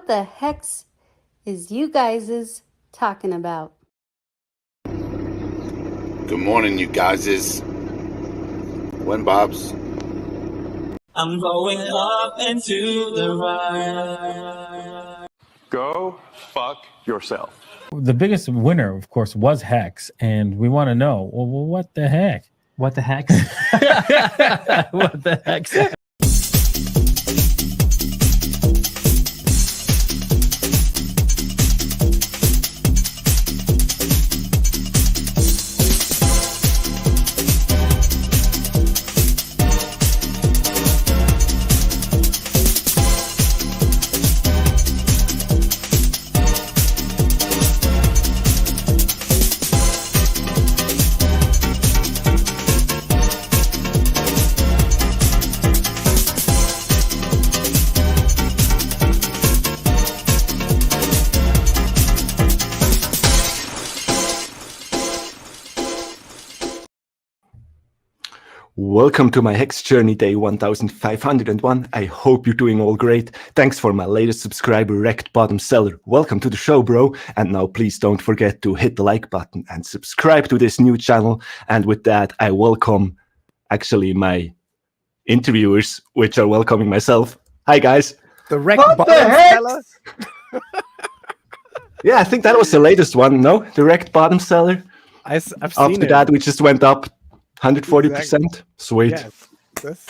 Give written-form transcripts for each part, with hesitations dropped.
What the hex is you guys talking about? Good morning, you guys. When Bob's. I'm going up into the right. Go fuck yourself. The biggest winner, of course, was Hex, and we want to know, well, what the heck? What the heck? What the heck? Welcome to my Hex journey day 1501. I hope you're doing all great. Thanks for my latest subscriber, Wrecked Bottom Seller. Welcome to the show, bro. And now please don't forget to hit the like button and subscribe to this new channel. And with that, I welcome actually my interviewers, which are welcoming myself. Hi, guys. The Wrecked Bottom Seller? Yeah, I think that was the latest one, no? The Wrecked Bottom Seller. I've seen After it. that, we just went up 140%. Exactly. Sweet. Yes. That's,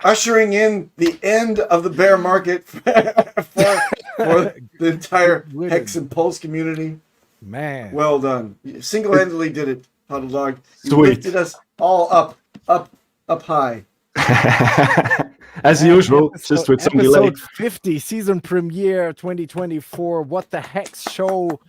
ushering in the end of the bear market for the entire Hex and Pulse community. man. Well done. You single-handedly did it, hodldog. You Sweet. lifted us all up high. As usual, just with some delay. Episode 50, season premiere 2024. What the heck show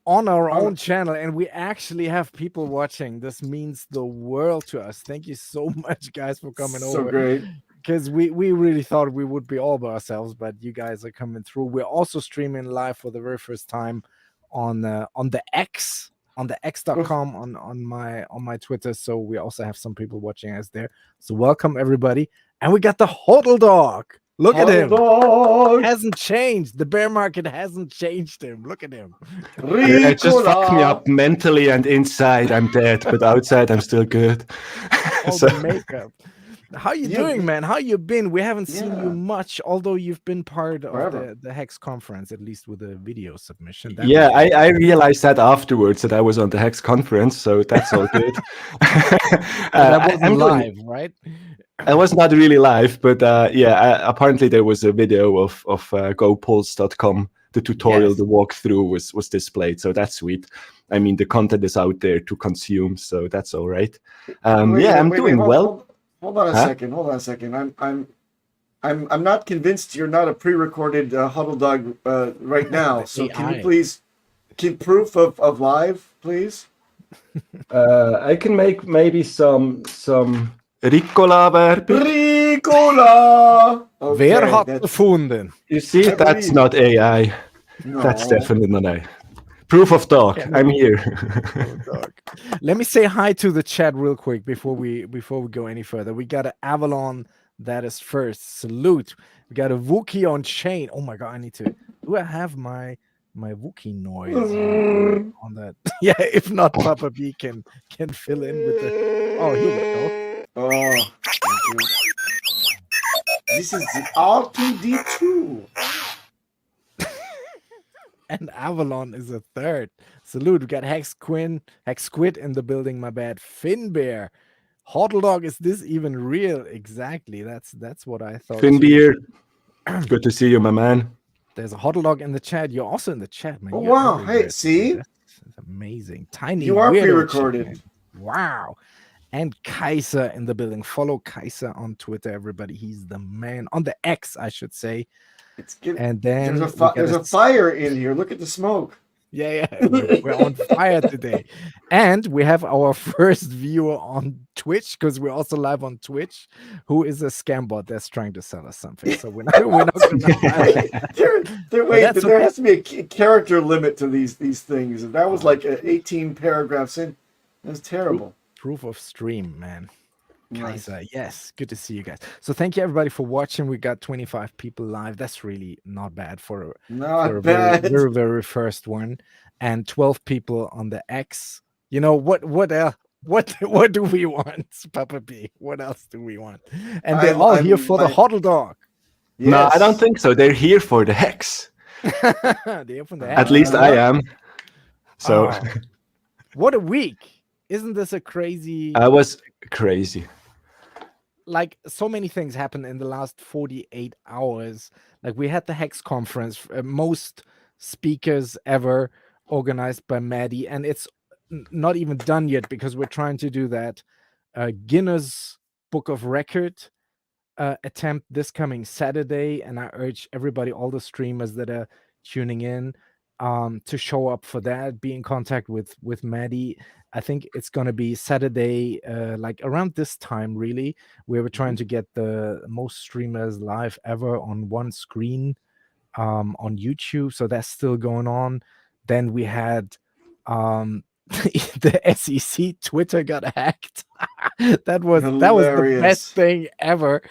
on our own channel, and we actually have people watching. This means the world to us. Thank you so much, guys, for coming over. So great. Because we really thought we would be all by ourselves, but you guys are coming through. We're also streaming live for the very first time on the X, on the x.com, on my Twitter. So we also have some people watching us there. So welcome everybody. And we got the hodldog. Look at him. Hasn't changed. The bear market hasn't changed him. Look at him. Yeah, it just fucked me up mentally and inside. I'm dead, but outside I'm still good. All the makeup. How you doing, man? How you been? We haven't seen you much, although you've been part of the Hex conference, at least with a video submission. Yeah, I realized that afterwards that I was on the Hex conference, so that's all good. That wasn't live, right? I was not really live, but apparently there was a video of gopulse.com. The tutorial, the walkthrough was displayed, so that's sweet. I mean, the content is out there to consume, so that's all right. I'm doing well. Hold on a second. I'm not convinced you're not a pre-recorded hodldog right now. So can you please keep proof of live, please? I can make maybe some Ricola Werbung. Ricola! Okay, Wer hat gefunden? You see, that's not AI. No. That's definitely not AI. Proof of dog. I'm here. Let me say hi to the chat real quick before we go any further. We got an Avalon that is first. Salute. We got a Wookiee on chain. Oh my god, I need to. Do I have my Wookiee noise on that? Yeah, if not, Papa B can fill in with the. Oh, here we go. Oh, thank you. This is the R2D2. And Avalon is a third. Salute. We got Hex Squid in the building, my bad. Finbear. hodldog, is this even real? Exactly. That's what I thought. Finbear. Good to see you, my man. There's a hodldog in the chat. You're also in the chat, man. Oh, wow. Hey, see? That's amazing. Tiny. You are pre-recorded. Wow. And Kaiser in the building. Follow Kaiser on Twitter, everybody. He's the man. On the X, I should say. And then there's a fire in here. Look at the smoke. Yeah, we're on fire today. And we have our first viewer on Twitch, because we're also live on Twitch, who is a scam bot that's trying to sell us something. So we're not going to there has to be a character limit to these things. And that was like 18 paragraphs in. That's terrible. Proof of stream, man. Nice. Kaiser, yes, good to see you guys. So thank you everybody for watching. We got 25 people live. That's really not bad for Not a bad. very first one, and 12 people on the X. You know what do we want, Papa B? What else do we want? And they're all here for the hodldog. Yes. No, I don't think so. They're here for the Hex. They're here from the Hex. At least I am. So what a week. Isn't this a crazy? I was crazy. Like, so many things happened in the last 48 hours. Like, we had the Hex conference, most speakers ever organized by Maddie, and it's not even done yet because we're trying to do that Guinness Book of Record attempt this coming Saturday, and I urge everybody, all the streamers that are tuning in, to show up for that, be in contact with Maddie. I think it's going to be Saturday, like around this time, really, where we're trying to get the most streamers live ever on one screen on YouTube. So that's still going on. Then we had the SEC Twitter got hacked. that was the best thing ever.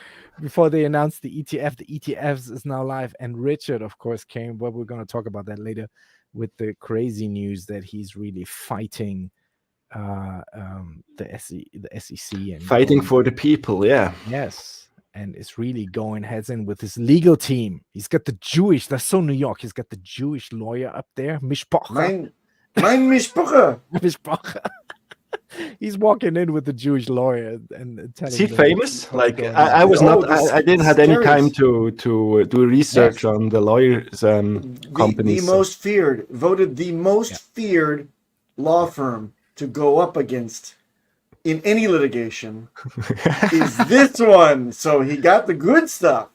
Before they announced the ETFs is now live, and Richard, of course, came. But we're going to talk about that later with the crazy news that he's really fighting the SEC and fighting for the people. Yeah. Yes. And it's really going heads in with his legal team. He's got the Jewish, that's so New York. He's got the Jewish lawyer up there, Mishpacha. Mein Mishpacha. Mishpacha. He's walking in with the Jewish lawyer and telling. Is he famous? Like I was not. I didn't have any time to do research on the lawyers companies. The most feared, voted the most feared law firm to go up against in any litigation is this one. So he got the good stuff.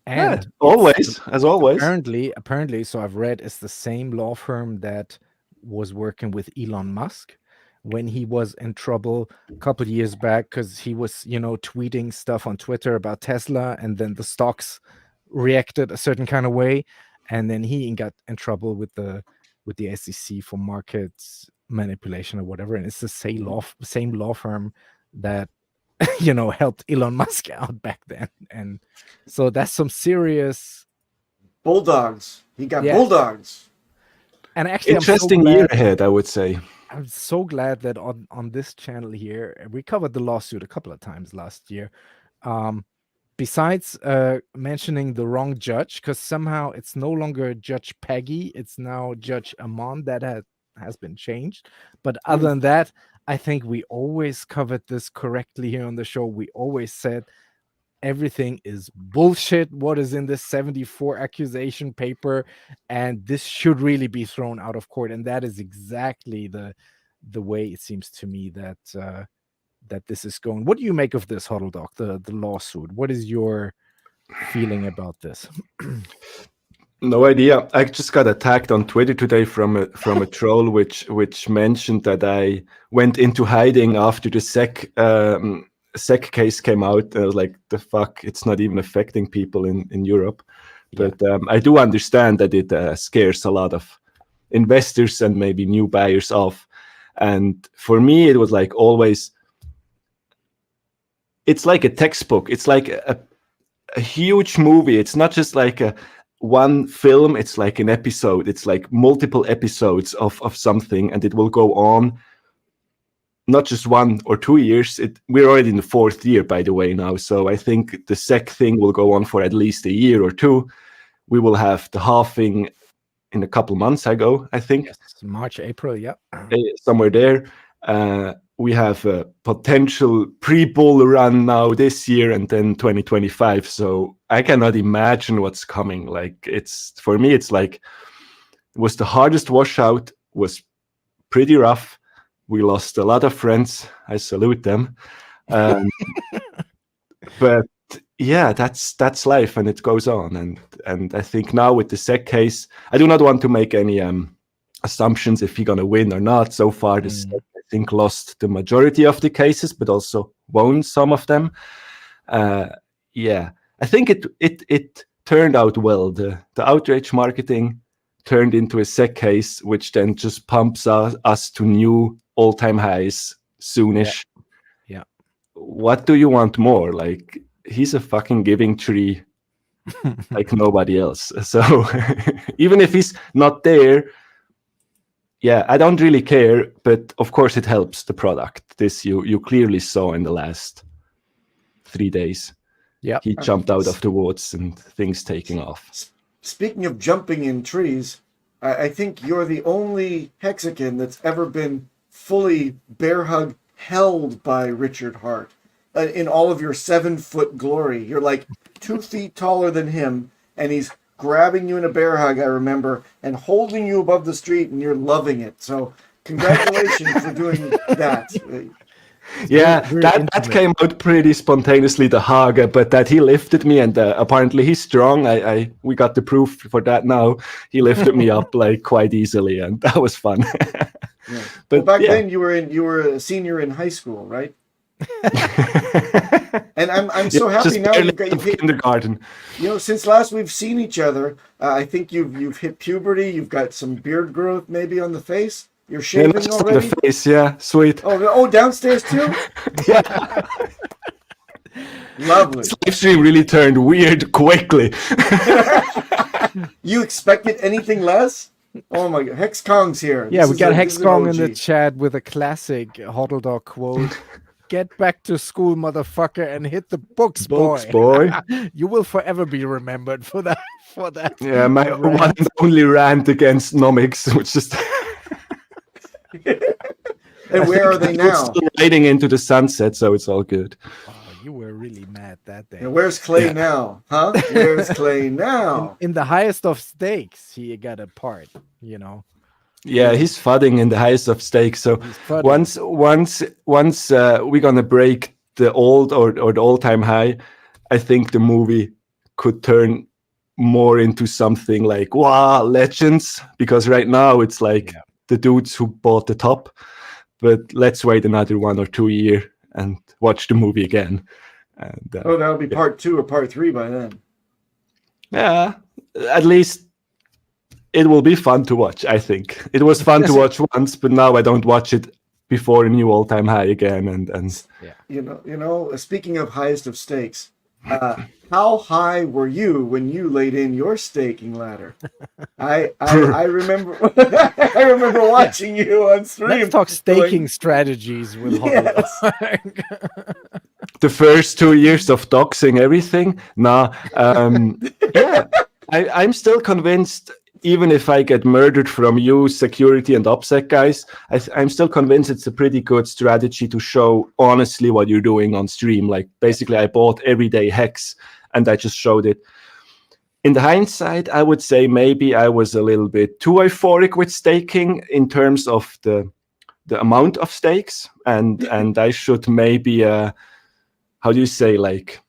And always, as always. Apparently, so I've read, it's the same law firm that was working with Elon Musk when he was in trouble a couple of years back, because he was, tweeting stuff on Twitter about Tesla, and then the stocks reacted a certain kind of way, and then he got in trouble with the SEC for markets manipulation or whatever. And it's the same law firm that helped Elon Musk out back then. And so that's some serious bulldogs. He got bulldogs. And actually, interesting year ahead, I would say. I'm so glad that on this channel here, we covered the lawsuit a couple of times last year. Besides mentioning the wrong judge, because somehow it's no longer Judge Peggy, it's now Judge Amon. That has been changed. But other than that, I think we always covered this correctly here on the show. We always said everything is bullshit, what is in this 74 accusation paper, and this should really be thrown out of court. And that is exactly the way it seems to me that this is going. What do you make of this, hodldog, the lawsuit? What is your feeling about this? No idea. I just got attacked on Twitter today from a troll which mentioned that I went into hiding after the SEC case came out. I was like, the fuck, it's not even affecting people in Europe. But I do understand that it scares a lot of investors and maybe new buyers off. And for me, it was like always, it's like a textbook. It's like a huge movie. It's not just like one film. It's like an episode. It's like multiple episodes of something, and it will go on. Not just 1 or 2 years. We're already in the 4th year, by the way, now. So I think the SEC thing will go on for at least a year or two. We will have the halving in a couple months ago, I think. Yes, March, April, yeah. Somewhere there. We have a potential pre-bull run now this year and then 2025. So I cannot imagine what's coming. Like, for me, it's like, it was the hardest washout, was pretty rough. We lost a lot of friends. I salute them. But yeah, that's life, and it goes on. And I think now with the SEC case, I do not want to make any assumptions if he's going to win or not. So far, the SEC, I think, lost the majority of the cases, but also won some of them. Yeah, I think it turned out well. The outrage marketing turned into a SEC case, which then just pumps us to new all-time highs soonish. Yeah. what do you want more? Like, he's a fucking giving tree like nobody else. So even if he's not there, yeah, I don't really care, but of course it helps the product. This you clearly saw in the last 3 days. Yeah, he jumped out of the woods and things taking off. Speaking of jumping in trees, I think you're the only Hexican that's ever been fully bear hug held by Richard Hart. In all of your 7-foot glory, you're like 2 feet taller than him, and he's grabbing you in a bear hug, I remember, and holding you above the street, and you're loving it. So congratulations for doing that. Yeah, very that came out pretty spontaneously, the hug, but that he lifted me, and apparently he's strong. We got the proof for that now. He lifted me up like quite easily, and that was fun. Yeah. But well, back then you were a senior in high school, right? And I'm so happy now you've hit kindergarten. You know, since last we've seen each other, I think you've hit puberty. You've got some beard growth maybe on the face. You're shaving already. The face, yeah, sweet. Oh, downstairs too. Yeah. Lovely. This live stream really turned weird quickly. You expected anything less? Oh my God, Hex Kong's here. Yeah, we got Hex Hex Kong in the chat with a classic hodldog quote. Get back to school, motherfucker, and hit the books, boy. You will forever be remembered for that. Yeah, my one and only rant against nomics, which just. And where are they now? Still riding into the sunset, so it's all good. Oh, you were really mad that day. And where's Clay now? Huh? Where's Clay now? In the highest of stakes, he got a part, you know. Yeah, he's fudding in the highest of stakes. So once we're gonna break the old or the all-time high, I think the movie could turn more into something like wow, legends. Because right now it's like the dudes who bought the top. But let's wait another 1 or 2 years and watch the movie again. And, that'll be part 2 or part 3 by then. Yeah, at least it will be fun to watch, I think. It was fun to watch once, but now I don't watch it before a new all-time high again. And yeah. You know, speaking of highest of stakes, how high were you when you laid in your staking ladder? I remember I remember watching you on stream. Let's talk staking strategies with hodldog. The first 2 years of doxing everything. Nah, yeah, I'm still convinced. Even if I get murdered from you, security and OPSEC guys, I'm still convinced it's a pretty good strategy to show honestly what you're doing on stream. Like basically, I bought everyday Hex and I just showed it. In the hindsight, I would say maybe I was a little bit too euphoric with staking in terms of the amount of stakes, and I should maybe how do you say, like,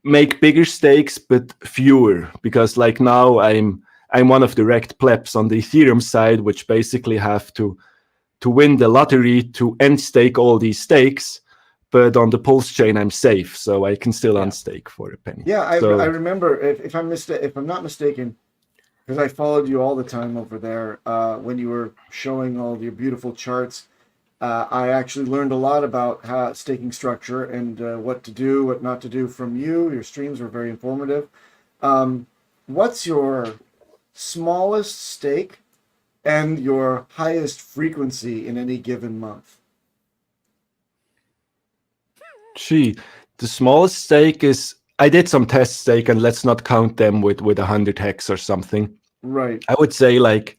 make bigger stakes but fewer, because like now I'm one of the wrecked plebs on the Ethereum side, which basically have to win the lottery to end stake all these stakes. But on the Pulse chain, I'm safe, so I can still unstake for a penny. Yeah, I remember, if I'm not mistaken, because I followed you all the time over there, when you were showing all your beautiful charts, I actually learned a lot about staking structure and what to do, what not to do from you. Your streams were very informative. What's your smallest stake and your highest frequency in any given month? Gee, the smallest stake is, I did some test stake, and let's not count them with 100 hex or something. Right. I would say like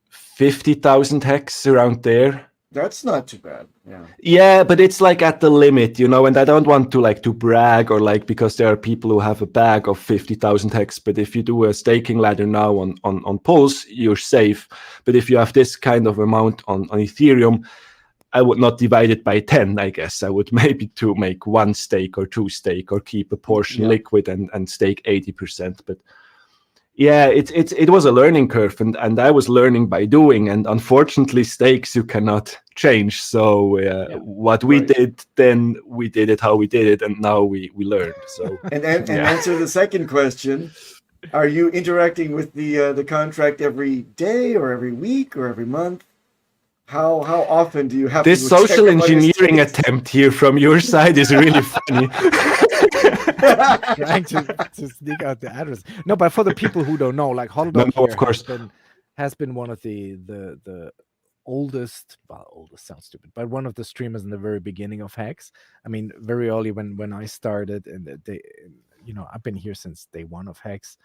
50,000 hex around there. That's not too bad. Yeah. Yeah, but it's like at the limit, you know, and I don't want to brag or like, because there are people who have a bag of 50,000 hex, but if you do a staking ladder now on Pulse, you're safe. But if you have this kind of amount on Ethereum, I would not divide it by 10, I guess. I would maybe to make 1 stake or 2 stake, or keep a portion liquid and stake 80%. But yeah, it was a learning curve, and I was learning by doing, and unfortunately stakes you cannot change. So what we did then, we did it how we did it, and now we learned. So and answer the second question. Are you interacting with the contract every day or every week or every month? how often do you have This to check social up on your engineering stakes? attempt here from your side is really funny. Trying to sneak out the address. No, but for the people who don't know, like hodldog No, here of course. has been one of the oldest, well, oldest sounds stupid, but one of the streamers in the very beginning of Hex. I mean, very early when I started, and they, you know, I've been here since day one of Hex.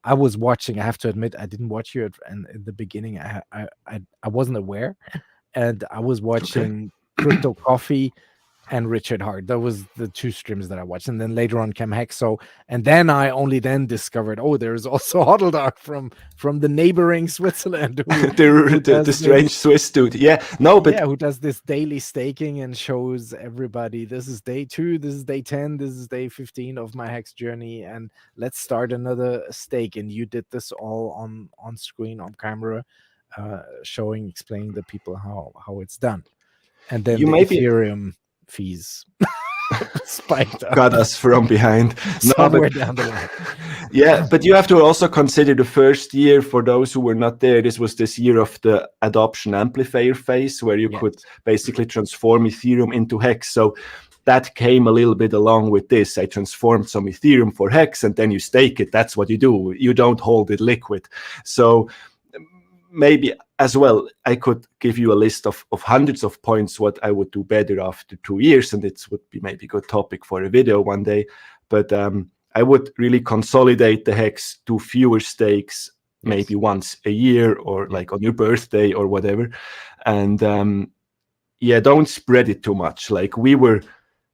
I was watching. I have to admit, I didn't watch you and in the beginning. I wasn't aware, and I was watching Crypto Coffee and Richard Hart. That was the two streams that I watched, and then later on came Hexo, and then I only then discovered, oh, there's also hodldog from the neighboring Switzerland, the strange Swiss dude. Yeah, no, but who does this daily staking and shows everybody, this is day 2, this is day 10, this is day 15 of my Hex journey, and let's start another stake. And you did this all on screen, on camera, explaining the people how it's done, and then the Ethereum fees spiked up. Got us from behind. Somewhere down the line. Yeah, but you have to also consider the first year. For those who were not there, this was this year of the adoption amplifier phase, where you could basically transform Ethereum into Hex. So that came a little bit along with this. I transformed some Ethereum for Hex, and then you stake it. That's what you do. You don't hold it liquid. So maybe as well, I could give you a list of hundreds of points what I would do better after 2 years, and it would be maybe a good topic for a video one day. But I would really consolidate the Hex, do fewer stakes, maybe once a year, or like on your birthday or whatever. And don't spread it too much. Like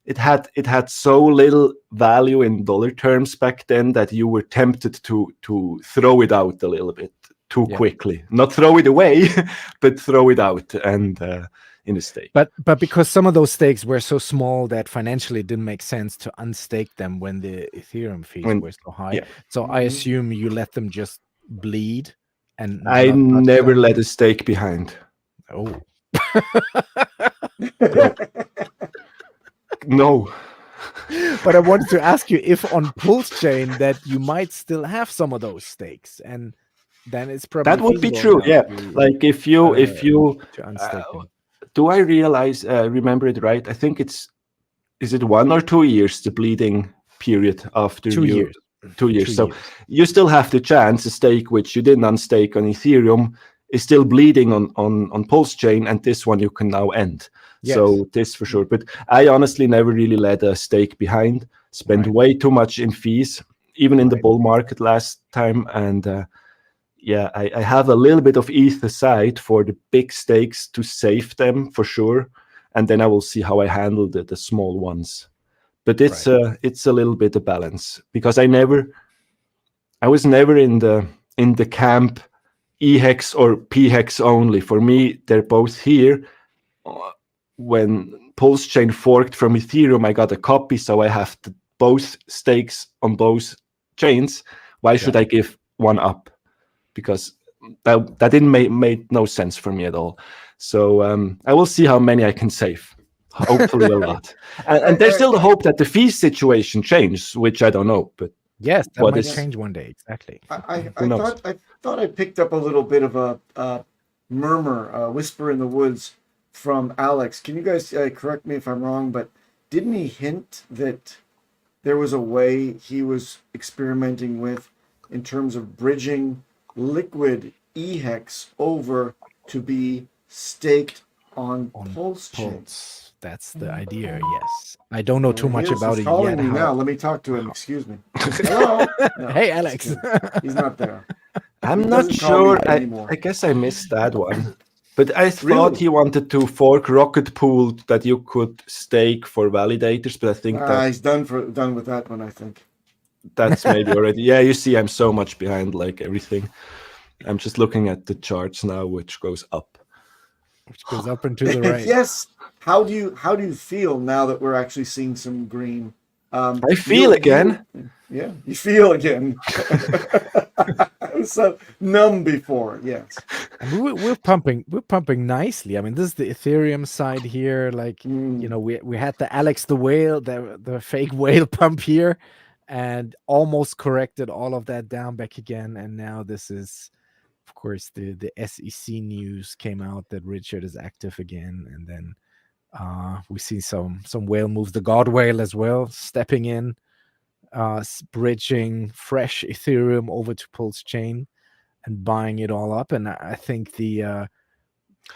it had so little value in dollar terms back then that you were tempted to throw it out a little bit too quickly. Not throw it away, but throw it out and in a stake. But because some of those stakes were so small that financially it didn't make sense to unstake them when the Ethereum fees were so high. Yeah. So I assume you let them just bleed. And I never let a stake behind. Oh. No. But I wanted to ask you if on PulseChain that you might still have some of those stakes, and then it's probably that would be true. Yeah, like if you do I remember it right? I think is it 1 or 2 years the bleeding period after 2 years. 2 years. So you still have the chance. A stake which you didn't unstake on Ethereum is still bleeding on PulseChain, and this one you can now end. Yes. So this for sure. But I honestly never really let a stake behind. Spent way too much in fees, even in the bull market last time. And I have a little bit of ETH aside for the big stakes to save them for sure. And then I will see how I handle the small ones. But it's a little bit of balance, because I was never in the camp EHEX or PHEX only. For me, they're both here. When PulseChain forked from Ethereum, I got a copy, so I have both stakes on both chains. Why should I give one up? Because that didn't make no sense for me at all. So I will see how many I can save. Hopefully a lot. And there's still the hope that the fee situation changes, which I don't know. But yes, that might change one day. Exactly. I thought I picked up a little bit of a murmur, a whisper in the woods from Alex. Can you guys correct me if I'm wrong, but didn't he hint that there was a way he was experimenting with in terms of bridging liquid EHEX over to be staked on PulseChain? That's the idea, yes. I don't know too much about it calling yet. Me now. Let me talk to him. Excuse me. Hello? No, hey, Alex. He's not there. I'm not sure. I guess I missed that one. But I thought he wanted to fork Rocket Pool that you could stake for validators, but I think he's done with that one, I think. That's maybe already. Yeah, you see, I'm so much behind like everything. I'm just looking at the charts now, which goes up. Which goes up and to the right. Yes. How do you feel now that we're actually seeing some green? I feel again. You feel again. I was so numb before. Yes. And we're pumping nicely. I mean, this is the Ethereum side here. Like you know, we had the Alex the whale, the fake whale pump here, and almost corrected all of that down back again. And now this is, of course, the SEC news came out that Richard is active again, and then we see some whale moves. The God whale as well, stepping in, bridging fresh Ethereum over to PulseChain and buying it all up. And I think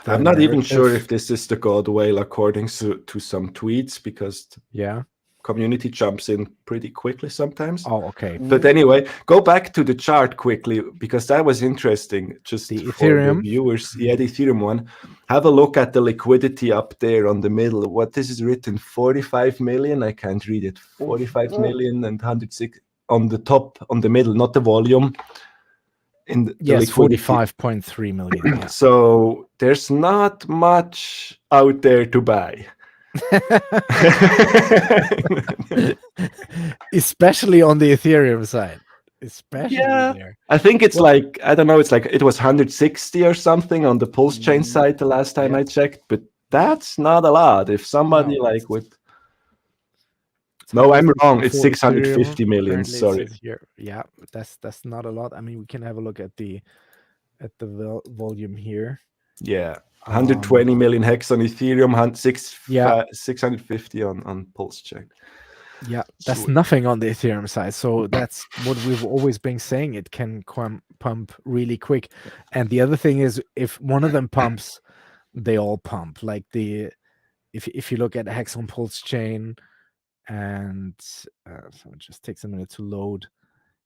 I'm not even sure narrative- if this is the God whale according to some tweets, because yeah. community jumps in pretty quickly sometimes. Oh, okay. But anyway, go back to the chart quickly, because that was interesting. Just The for the Ethereum? viewers, yeah, the Ethereum one. Have a look at the liquidity up there on the middle. What this is written, 45 million. I can't read it. 45 million and 106 on the top, on the middle, not the volume. In the Yes, liquidity. 45.3 million. Yeah. So there's not much out there to buy. Especially on the Ethereum side. Especially Yeah. there. I think it's like, I don't know, it's like it was 160 or something on the PulseChain side the last time I checked, but that's not a lot. If somebody No, like would. No, I'm wrong. It's For 650 Ethereum, million. apparently it Sorry. says here. Yeah, but that's not a lot. I mean, we can have a look at the volume here. Yeah. 120 million hex on Ethereum, 650 on PulseChain. Yeah, that's Sweet. nothing on the Ethereum side. So that's what we've always been saying. It can pump really quick. And the other thing is, if one of them pumps, they all pump. Like if you look at Hex on PulseChain, and so it just takes a minute to load.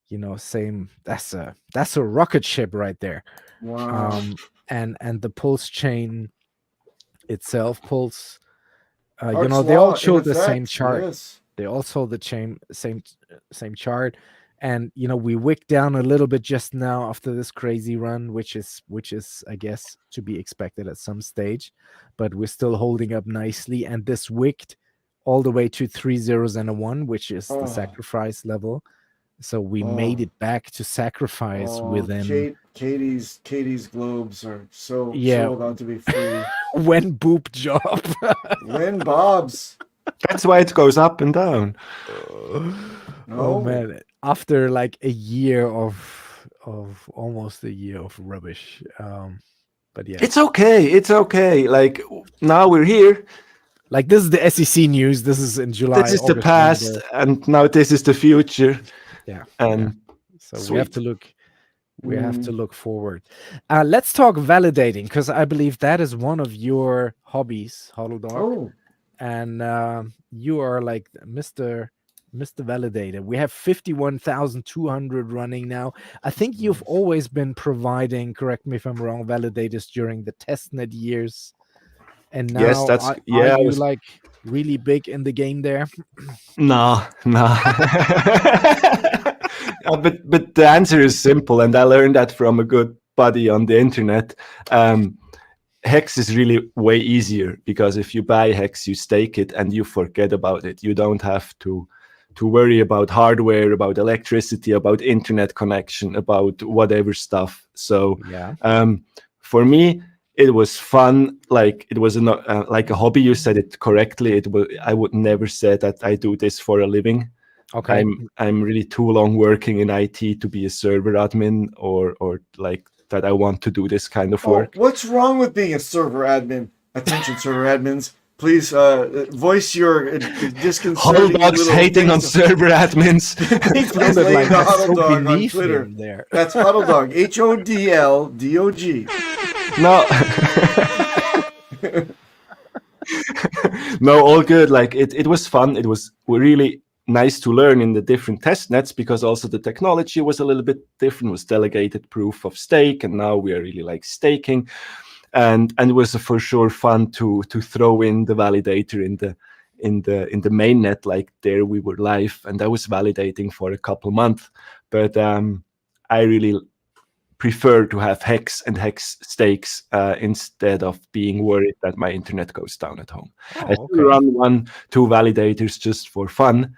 You know, same. That's a rocket ship right there. Wow. And the PulseChain itself, Pulse. You Hart's know, they all law in show the same effect, chart. yes. They all show the same chart, and you know, we wicked down a little bit just now after this crazy run, which is I guess to be expected at some stage, but we're still holding up nicely. And this wicked all the way to 3 zeros and a 1, which is the sacrifice level. So we made it back to sacrifice within. Katie's globes are so about to be free. When boop job. When Bob's. That's why it goes up and down. Oh man! After like a year of almost a year of rubbish, but yeah, It's okay. It's okay. Like now we're here. like this is the SEC news. This is in July. This is the August, past, November. and now this is the future. Yeah, And so sweet. we have to look. We have to look forward. Let's talk validating, because I believe that is one of your hobbies, hodldog. Oh. And you are like Mr. Validator. We have 51,200 running now. I think you've always been providing, correct me if I'm wrong, validators during the testnet years. And now, Yes, that's are yeah. you like really big in the game there? No. But the answer is simple, and I learned that from a good buddy on the internet. Hex is really way easier, because if you buy Hex, you stake it and you forget about it. You don't have to worry about hardware, about electricity, about internet connection, about whatever stuff. So Yeah. For me, it was fun. Like it was like a hobby. You said it correctly. I would never say that I do this for a living. Okay. I'm really too long working in IT to be a server admin, or like that I want to do this kind of work. What's wrong with being a server admin? Attention, server admins. Please voice your disconcerting hodldog's little hating on things. server admins. Please Sounded lay like the that's so hodldog on beneath Twitter. him there. That's hodldog. HODLDOG. No. No, all good. Like it was fun. It was really nice to learn in the different test nets, because also the technology was a little bit different. It was delegated proof of stake, and now we are really like staking. And it was for sure fun to throw in the validator in the main net. Like there we were live, and I was validating for a couple months. But I really prefer to have Hex and Hex stakes instead of being worried that my internet goes down at home. I still run 1-2 validators just for fun,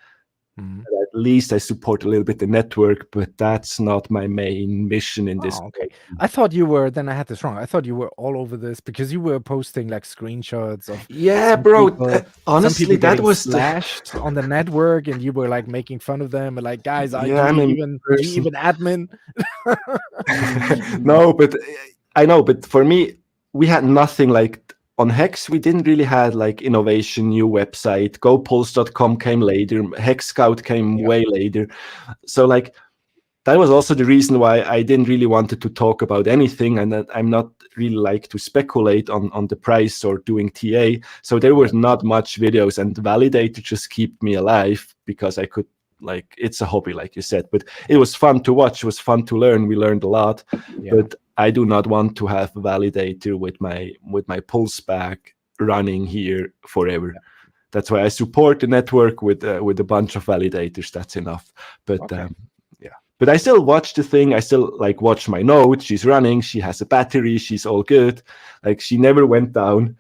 Mhm. At least I support a little bit the network, but that's not my main mission in this. Oh, okay. I thought you were. Then I had this wrong. I thought you were all over this because you were posting like screenshots of Yeah, some bro. people, Honestly, that getting was the, slashed on the network, and you were like making fun of them and like, guys, yeah. I'm in are you even admin? no, but I know. But for me, we had nothing like on Hex. We didn't really had like innovation, new website. GoPulse.com came later. Hex Scout came way later. So like that was also the reason why I didn't really wanted to talk about anything, and that I'm not really like to speculate on the price or doing TA. So there was not much videos, and Validator just keep me alive because I could, like, it's a hobby, like you said, but it was fun to watch. It was fun to learn. We learned a lot, but I do not want to have a Validator with my pulse back running here forever. That's why I support the network with a bunch of validators. That's enough. But but I still watch the thing. I still like watch my notes. She's running. She has a battery. She's all good. Like, she never went down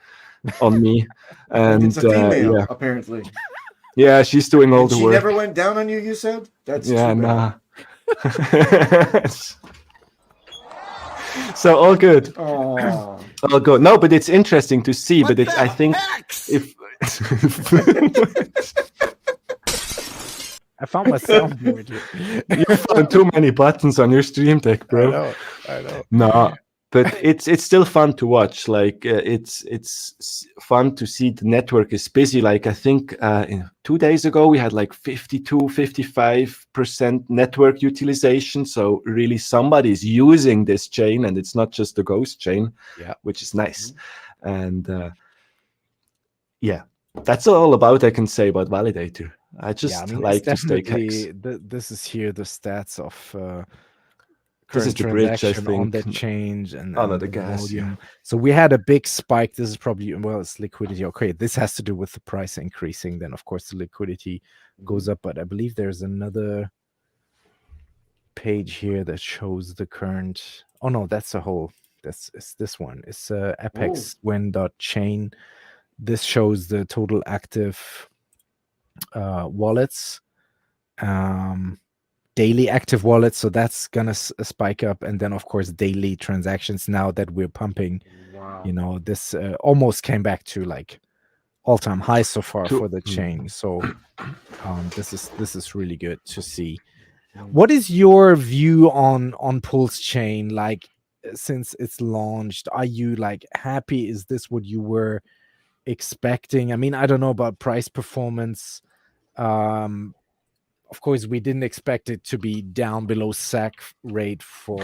on me. And it's a female, apparently. Yeah, she's doing all the she work. Never went down on you. You said that's too bad. Nah. So all good. Oh, all good. No, but it's interesting to see. But it's, I think, if I found my soundboard here. you found too many buttons on your stream deck, bro. I know. No, but it's still fun to watch. Like, it's fun to see the network is busy. Like, I think 2 days ago we had like 55% network utilization. So really somebody's using this chain, and it's not just a ghost chain, which is nice. And yeah, that's all about I can say about Validator. I just like to stake Hex. This is here the stats of this is current the bridge, I transaction think. on the change and no, the gas, volume. So we had a big spike. This is probably, well, it's liquidity. Okay, this has to do with the price increasing. Then of course the liquidity goes up. But I believe there's another page here that shows the current. Oh no, that's a whole. It's this one. It's apexwin.chain. This shows the total active wallets, daily active wallets. So that's gonna spike up, and then of course daily transactions. Now that we're pumping, you know, this almost came back to like all-time high so far for the chain. So this is really good to see. What is your view on PulseChain? Like, since it's launched, are you like happy? Is this what you were expecting? I mean, I don't know about price performance. Of course, we didn't expect it to be down below SAC rate for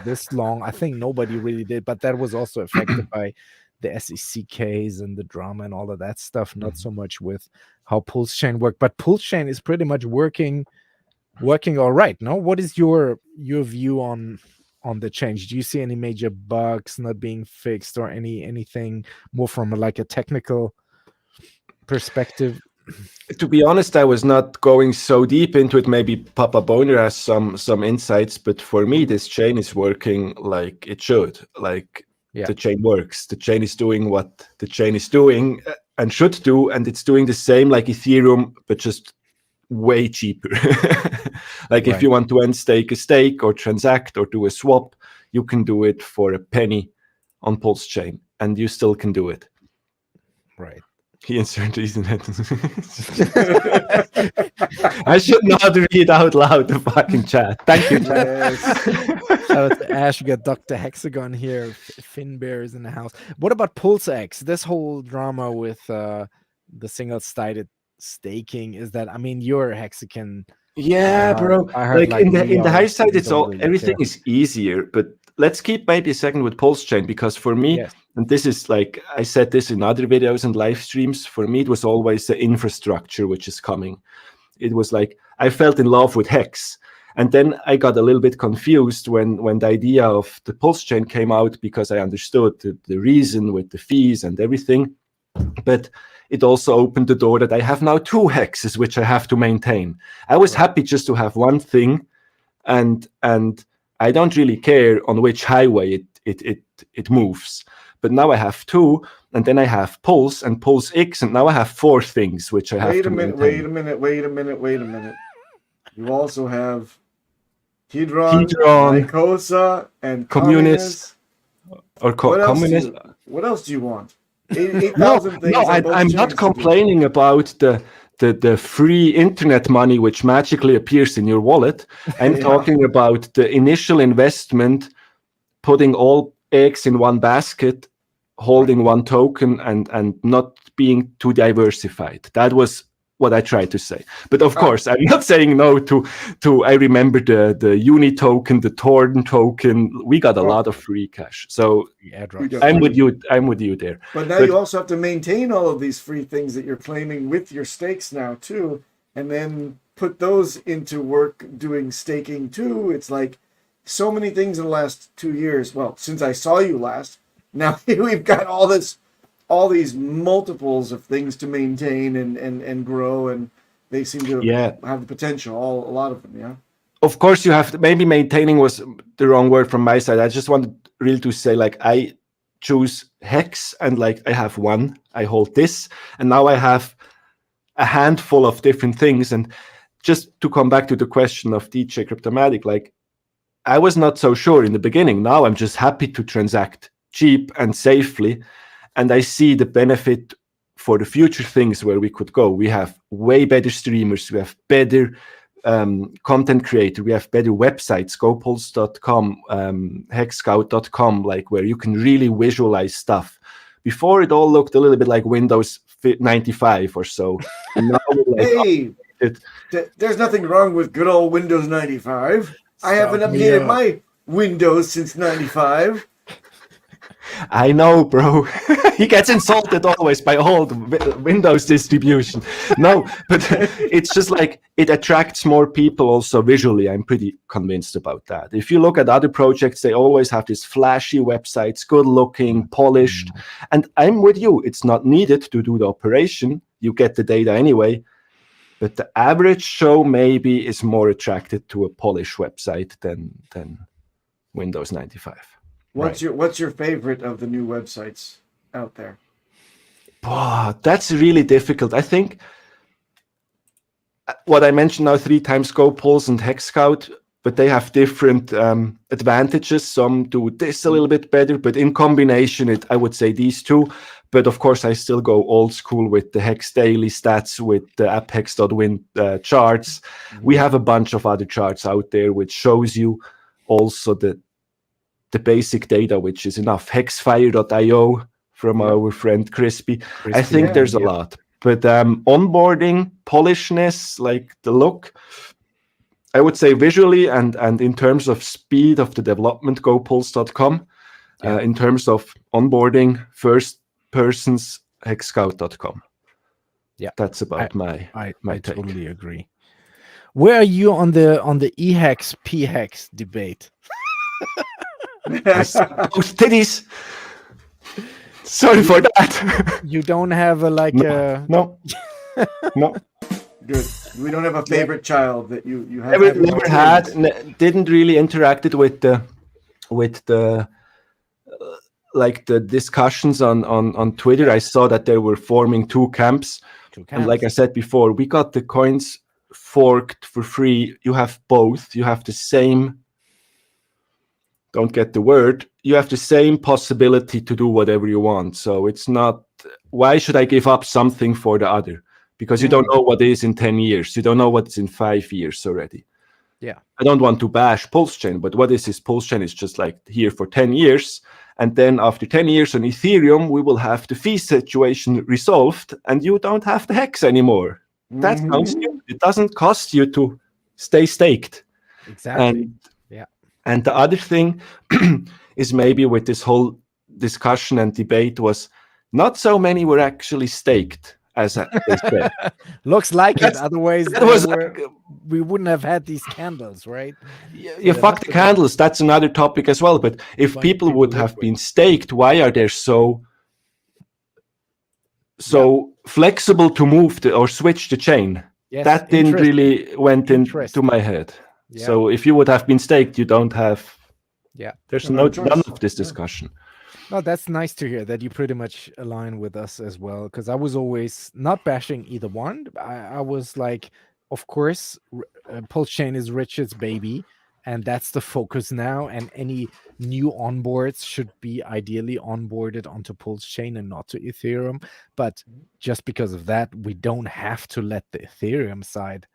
this long. I think nobody really did, but that was also affected by the SEC case and the drama and all of that stuff. Not so much with how PulseChain worked, but PulseChain is pretty much working all right. No, what is your view on the change? Do you see any major bugs not being fixed, or anything more from like a technical perspective? To be honest, I was not going so deep into it. Maybe Papa Boner has some insights, but for me, this chain is working like it should. Like, the chain works. The chain is doing what the chain is doing and should do, and it's doing the same like Ethereum, but just way cheaper. Like, if you want to end stake a stake or transact or do a swap, you can do it for a penny on PulseChain, and you still can do it. Right. He inserted Ethernet. I should not read out loud the fucking chat. Thank you. Shout out to Ash. We got Dr. Hexagon here. Finn Bear is in the house. What about PulseX? This whole drama with the single-sided staking is that, I mean, you're a Hexagon. Yeah, bro. I heard like in the high side, it's all really everything is easier. But let's keep maybe a second with PulseChain, because for me, and this is like I said this in other videos and live streams, for me it was always the infrastructure which is coming. It was like I felt in love with Hex, and then I got a little bit confused when the idea of the PulseChain came out, because I understood the reason with the fees and everything, but it also opened the door that I have now 2 hexes which I have to maintain. I was happy just to have one thing, and I don't really care on which highway it moves. But now I have 2, and then I have Pulse and Pulse X, and now I have 4 things which I have Wait to a minute, maintain. wait a minute. You also have Hedron, Hedron, Lycosa, and Communist, or Communist. What else do you want? 8,000 No, things. no, I'm not complaining about the free internet money which magically appears in your wallet. I'm talking about the initial investment, putting all eggs in one basket, holding one token, and not being too diversified. That was what I tried to say. But of course, I'm not saying no to I remember the Uni token, the Torn token. We got a lot of free cash. So I'm with you there. But now you also have to maintain all of these free things that you're claiming with your stakes now too, and then put those into work doing staking too. It's like so many things in the last 2 years. Well, since I saw you last, now we've got all these multiples of things to maintain and grow, and they seem to have the potential, a lot of them, yeah. Of course, you have to, maybe maintaining was the wrong word from my side. I just wanted really to say, like, I choose Hex, and like I have one, I hold this, and now I have a handful of different things. And just to come back to the question of DJ Cryptomatic, like, I was not so sure in the beginning. Now I'm just happy to transact cheap and safely. And I see the benefit for the future things where we could go. We have way better streamers. We have better content creator. We have better websites, gopulse.com, hexscout.com, like where you can really visualize stuff. Before it all looked a little bit like Windows 95 or so. And now hey, there's nothing wrong with good old Windows 95. I haven't updated my Windows since 95. I know, bro. He gets insulted always by all the Windows distribution. No, but it's just like it attracts more people also visually. I'm pretty convinced about that. If you look at other projects, they always have these flashy websites, good looking, polished. And I'm with you. It's not needed to do the operation. You get the data anyway. But the average Joe maybe is more attracted to a polished website than Windows 95. What's your favorite of the new websites out there? Oh, that's really difficult. I think what I mentioned now 3 times, GoPulse and Hex Scout, but they have different advantages. Some do this a little bit better, but in combination, I would say these 2. But of course, I still go old school with the Hex Daily stats, with the apphex.win charts. We have a bunch of other charts out there which shows you also the basic data, which is enough. Hexfire.io from our friend Crispy. I think there's a lot. But onboarding, polishness, like the look, I would say visually and in terms of speed of the development, gopulse.com. In terms of onboarding, first persons, hexscout.com. Yeah, that's about I take. totally agree. Where are you on the EHEX PHEX debate? Those titties. Sorry for that. You don't have no. Good. We don't have a favorite child that you have. Never had. Didn't really interacted with the like the discussions on Twitter. I saw that they were forming 2 camps. And like I said before, we got the coins forked for free. You have both. You have the same. Don't get the word. You have the same possibility to do whatever you want. So it's not, why should I give up something for the other? Because you don't know what is in 10 years. You don't know what's in 5 years already. Yeah. I don't want to bash PulseChain, but what is this PulseChain? It's just like here for 10 years. And then after 10 years on Ethereum, we will have the fee situation resolved and you don't have the hex anymore. That sounds stupid. It doesn't cost you to stay staked. Exactly. And the other thing is maybe with this whole discussion and debate was not so many were actually staked, as they said. Looks like it. Otherwise, we wouldn't have had these candles, right? You fuck the candles. That's another topic as well. But if people would have been staked, why are they so flexible to move or switch the chain? Yes, that didn't really went into my head. Yeah. So if you would have been staked, you don't have. Yeah. There's none of this discussion. No, that's nice to hear that you pretty much align with us as well. Because I was always not bashing either one. I was like, of course, Pulschain is Richard's baby, and that's the focus now. And any new onboards should be ideally onboarded onto Pulschain and not to Ethereum. But just because of that, we don't have to let the Ethereum side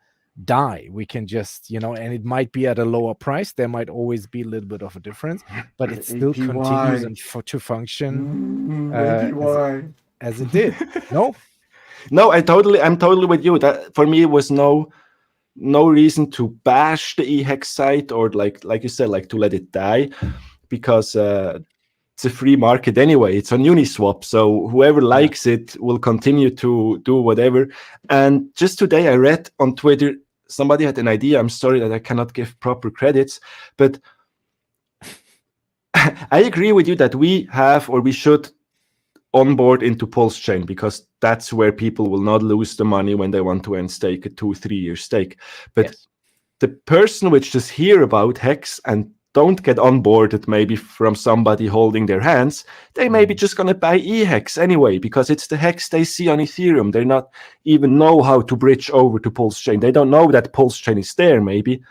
die. We can just, and it might be at a lower price. There might always be a little bit of a difference, but it still continues to function as it did. No, I'm totally with you. That for me it was no reason to bash the HEX site or like you said, like to let it die, because it's a free market anyway. It's on Uniswap, so whoever likes it will continue to do whatever. And just today I read on Twitter, somebody had an idea. I'm sorry that I cannot give proper credits, but I agree with you that we have, or we should, onboard into PulseChain, because that's where people will not lose the money when they want to end stake a 2-3 year stake. But the person which just hear about HEX and don't get onboarded maybe from somebody holding their hands, they may be just going to buy EHEX anyway, because it's the HEX they see on Ethereum. They not even know how to bridge over to PulseChain. They don't know that PulseChain is there maybe.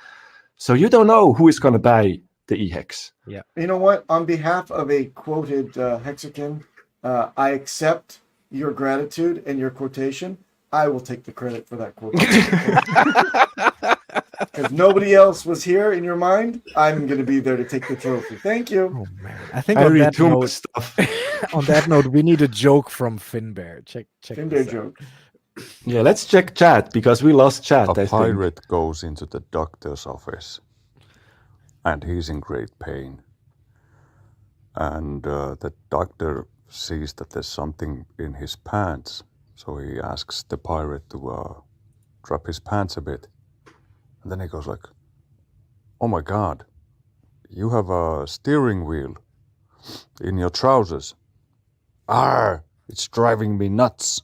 So you don't know who is going to buy the EHEX. Yeah. You know what? On behalf of a quoted Hexican, I accept your gratitude and your quotation. I will take the credit for that quotation. If nobody else was here in your mind, I'm going to be there to take the trophy. Thank you. Oh man, I think on that note, on that note, we need a joke from Finbear. Check Finbear joke. Yeah, let's check chat, because we lost chat. A pirate goes into the doctor's office, and he's in great pain. And the doctor sees that there's something in his pants, so he asks the pirate to drop his pants a bit. And then he goes like, "Oh my God, you have a steering wheel in your trousers. Arr, it's driving me nuts."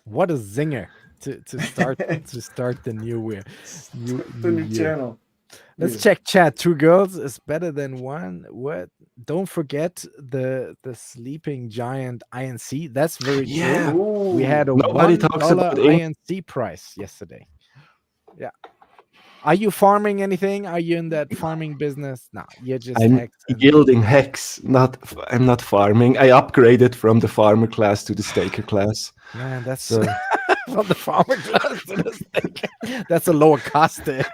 What a zinger to start the new year. The new channel. Let's check chat. 2 girls is better than 1. What? Don't forget the sleeping giant INC. That's very true. Ooh. We had a Nobody talks about INC price yesterday. Yeah. Are you farming anything? Are you in that farming business? No, you're just I'm yielding HEX. I'm not farming. I upgraded from the farmer class to the staker class. Man, that's from the farmer class to the staker. That's a lower cost there.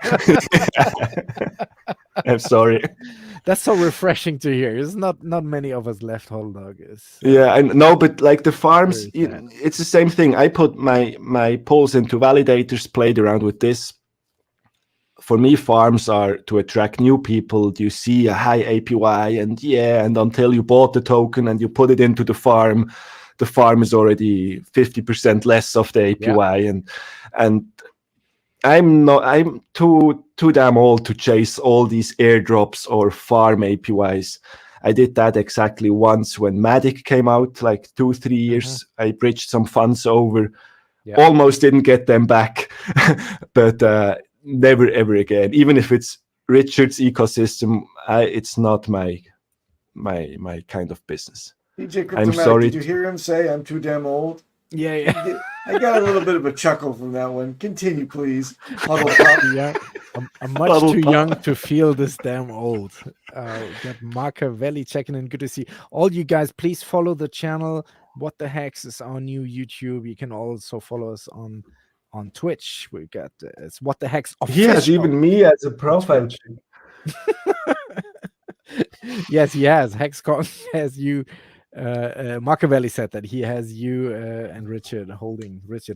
I'm sorry. That's so refreshing to hear. There's not many of us left, hodldog. Yeah, I know, but like the farms, it's the same thing. I put my polls into validators, played around with this. For me, farms are to attract new people. You see a high APY, and until you bought the token and you put it into the farm is already 50% less of the APY, and I'm too damn old to chase all these airdrops or farm APYs. I did that exactly once when Matic came out, like 2-3 years. I bridged some funds over, almost didn't get them back, but never ever again. Even if it's Richard's ecosystem, it's not my kind of business. DJ I'm sorry. Did you hear him say I'm too damn old? Yeah. I got a little bit of a chuckle from that one. Continue, please. Huddle pop. Yeah, I'm much too young to feel this damn old. Got Machiavelli checking in. Good to see all you guys. Please follow the channel. What the Hex is our new YouTube. You can also follow us on Twitch. We got it's What the Hex. He has even me as a profile. Yes, he has. HexCon has you. Machiavelli said that he has you and Richard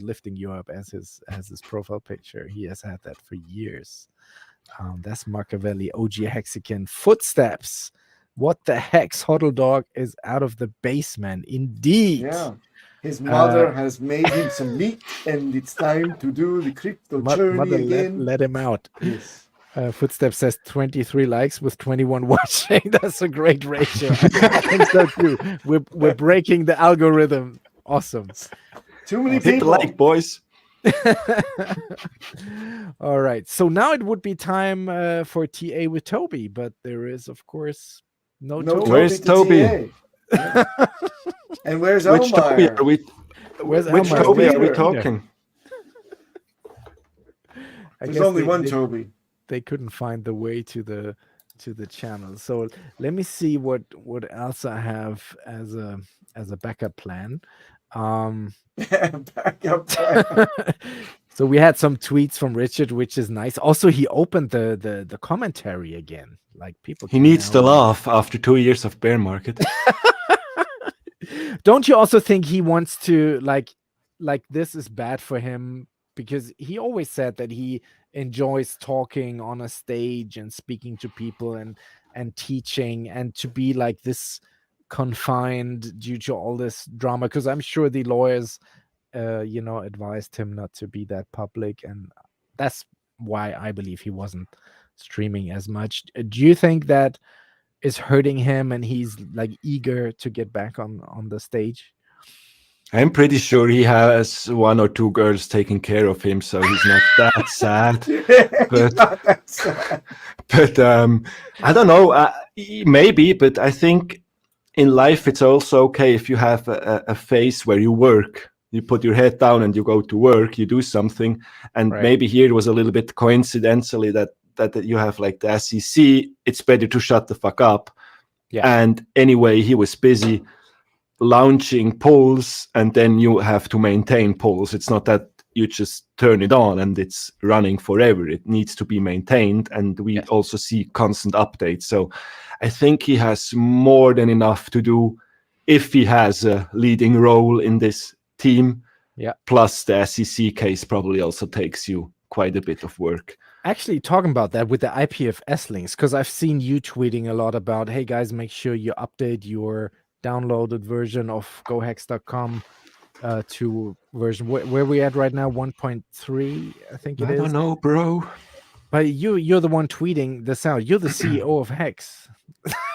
lifting you up as his profile picture. He has had that for years. That's Machiavelli, OG Hexican. Footsteps. What the Hex? hodldog is out of the basement. Indeed. Yeah. His mother has made him some meat, and it's time to do the crypto journey again. Let him out. Yes. Footsteps says 23 likes with 21 watching. That's a great ratio. I think so too. We're breaking the algorithm. Awesome. Too many Hit the people. like, boys. All right. So now it would be time for TA with Toby, but there is, of course, no Toby. Where's Toby? TA. Yeah. And where's Which Toby Elmire? are we? Where's Which Elmire? Toby are we Peter. talking? I There's guess only one Toby. they couldn't find the way to the channel. So let me see what else I have as a backup plan. Backup plan. So we had some tweets from Richard, which is nice. Also, he opened the commentary again. Like people, He can needs now- to laugh after 2 years of bear market. Don't you also think he wants to like this is bad for him, because he always said that he enjoys talking on a stage and speaking to people and teaching, and to be like this confined due to all this drama, because I'm sure the lawyers advised him not to be that public, and that's why I believe he wasn't streaming as much. Do you think that is hurting him and he's like eager to get back on the stage? I'm pretty sure he has 1 or 2 girls taking care of him, so he's not that sad. He's not that sad. But I don't know, maybe, but I think in life it's also okay if you have a phase where you work. You put your head down and you go to work, you do something. And Right. maybe here it was a little bit coincidentally that you have like the SEC, it's better to shut the fuck up. Yeah. And anyway, he was busy launching polls, and then you have to maintain polls. It's not that you just turn it on and it's running forever. It needs to be maintained, and we also see constant updates. So I think he has more than enough to do if he has a leading role in this team. Yeah. Plus the SEC case probably also takes you quite a bit of work. Actually, talking about that with the IPFS links, because I've seen you tweeting a lot about, hey guys, make sure you update your downloaded version of gohex.com to version where we at right now, 1.3, I think it is. I don't know, bro. But you're the one tweeting this out. You're the CEO of Hex.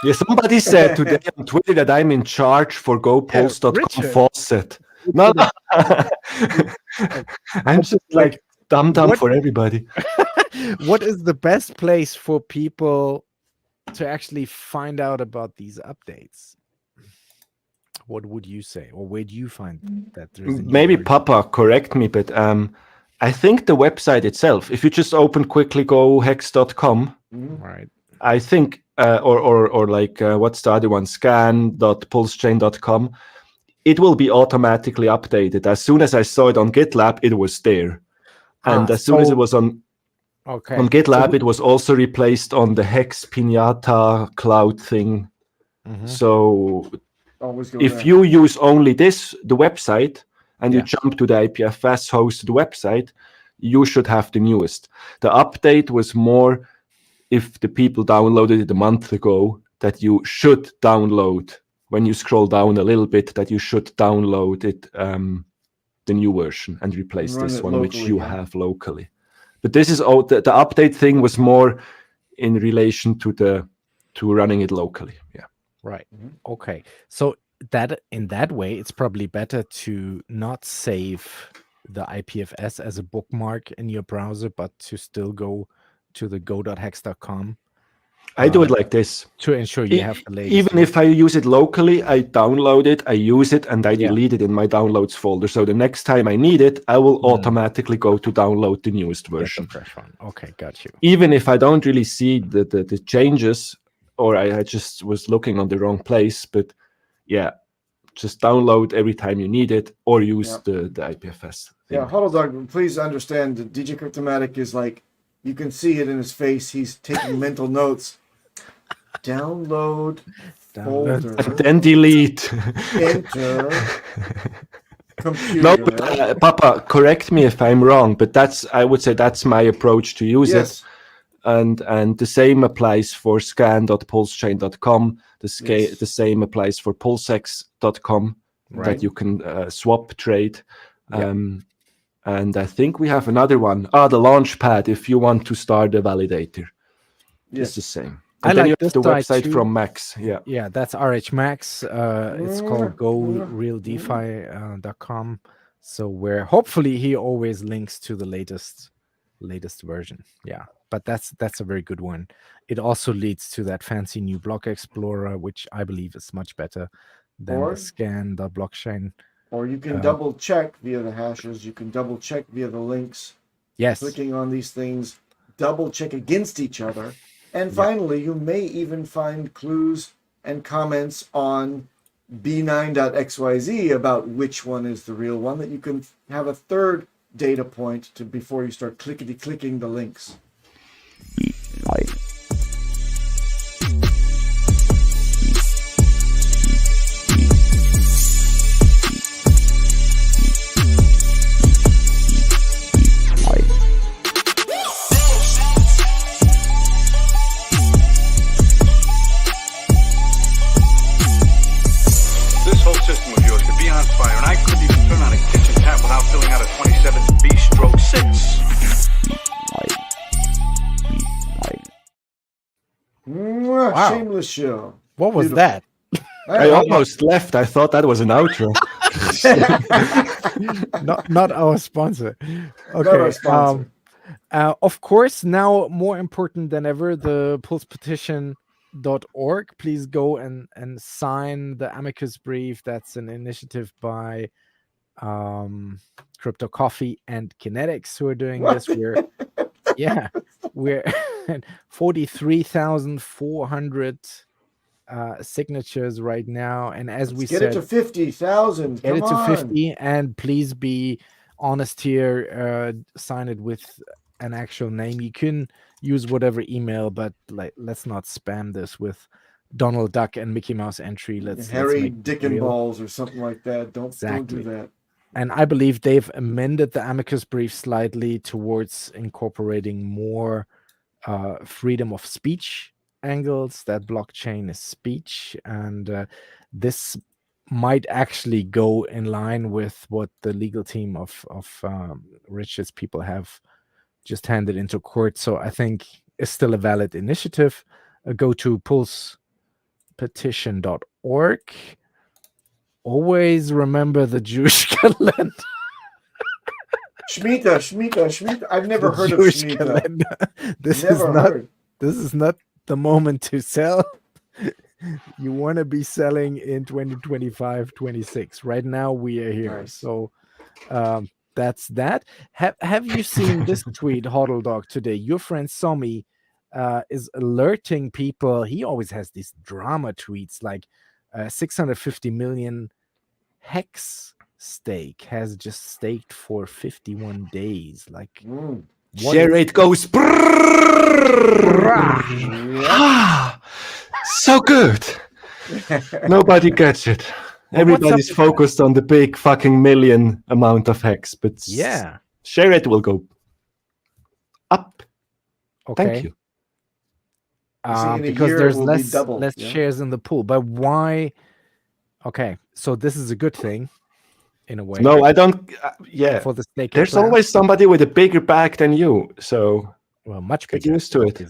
Yeah, somebody said today on Twitter that I'm in charge for GoPost.com Richard. faucet. No, I'm just like dumb What- for everybody. What is the best place for people to actually find out about these updates? What would you say, or where do you find that there's a new Maybe version? Papa, correct me, but I think the website itself, if you just open quickly gohex.com, Right. I think, or like what's the other one, scan.pulschain.com, it will be automatically updated. As soon as I saw it on GitLab, it was there. And as soon as so- it was on GitLab, it was also replaced on the Hex Pinata cloud thing. Mhm. So Always go if there. you use only the website, and you jump to the IPFS hosted website, you should have the newest. The update was more if the people downloaded it a month ago, that you should download, when you scroll down a little bit, that you should download it, the new version, and replace Run this it one, which locally, you yeah. have locally. But this is all, the update thing was more in relation to running it locally. Yeah. Right. Okay. So that in that way, it's probably better to not save the IPFS as a bookmark in your browser, but to still go to the go.hex.com I do it like this. to ensure you have the latest. Even if I use it locally, I download it, I use it, and I delete it in my downloads folder. So the next time I need it, I will automatically go to download the newest Get the version. fresh one. Okay, got you. Even if I don't really see the changes, or I just was looking on the wrong place, but yeah, just download every time you need it, or use the IPFS thing. Yeah, hodldog, please understand that DJ Cryptomatic is like, you can see it in his face. He's taking mental notes. Download folder. And then delete. Enter. Computer. No, but Papa, correct me if I'm wrong, but I would say that's my approach to use Yes. it. And the same applies for scan.pulsechain.com. The same applies for pulsex.com, that you can swap trade. And I think we have another one. The Launchpad, if you want to start a validator. Yes. It's the same. I And then like you have this the site website too. from Max. Yeah. Yeah, that's RH Max. It's called gorealdefi.com. So where hopefully he always links to the latest version. Yeah, but that's a very good one. It also leads to that fancy new block explorer, which I believe is much better than Or- the scan.blockchain. Or you can double check via the hashes. You can double check via the links. Yes. Clicking on these things, double check against each other. And finally, you may even find clues and comments on b9.xyz about which one is the real one, that you can have a third data point to before you start clickety-clicking the links. This whole system of yours could be on fire, and I couldn't even turn on a kitchen tap without filling out a 27B/6. Mwah, Shameless show. What was Beautiful. that? I almost left. I thought that was an outro. not our sponsor. Okay. Not our sponsor. Of course, now more important than ever, the pulsepetition.org. Please go and sign the Amicus brief. That's an initiative by Crypto Coffee and Kinetics who are doing this. We're 43,400 signatures right now, and as we Get said, it to 50,000. get it Come to on. 50, and please be honest here. Sign it with an actual name. You can use whatever email, but let's not spam this with Donald Duck and Mickey Mouse entry. Let's Harry make it Dick and real. Balls or something like that. Don't Exactly. do that. And I believe they've amended the Amicus brief slightly towards incorporating more freedom of speech angles. That blockchain is speech, and this might actually go in line with what the legal team of richest people have just handed into court. So I think it's still a valid initiative. Go to pulsepetition.org. Always remember the Jewish calendar. Shemitah. I've never heard of Jewish Shemitah. calendar. This Never heard. is not the moment to sell. You want to be selling in 2025, 26. Right now we are here. Nice. So that's that. Have you seen this tweet, hodldog, today? Your friend Somi is alerting people. He always has these drama tweets like 650 million Hex stake has just staked for 51 days. Like, what Share rate goes. So good. Nobody gets it. Everybody's focused on the big fucking million amount of hex, but yeah, share rate will go up. okay. Thank you. Because there's less shares in the pool. But why? Okay, so this is a good thing in a way. No, I don't. Yeah, for the stake. There's always somebody with a bigger bag than you. So, well, much get bigger. used to it.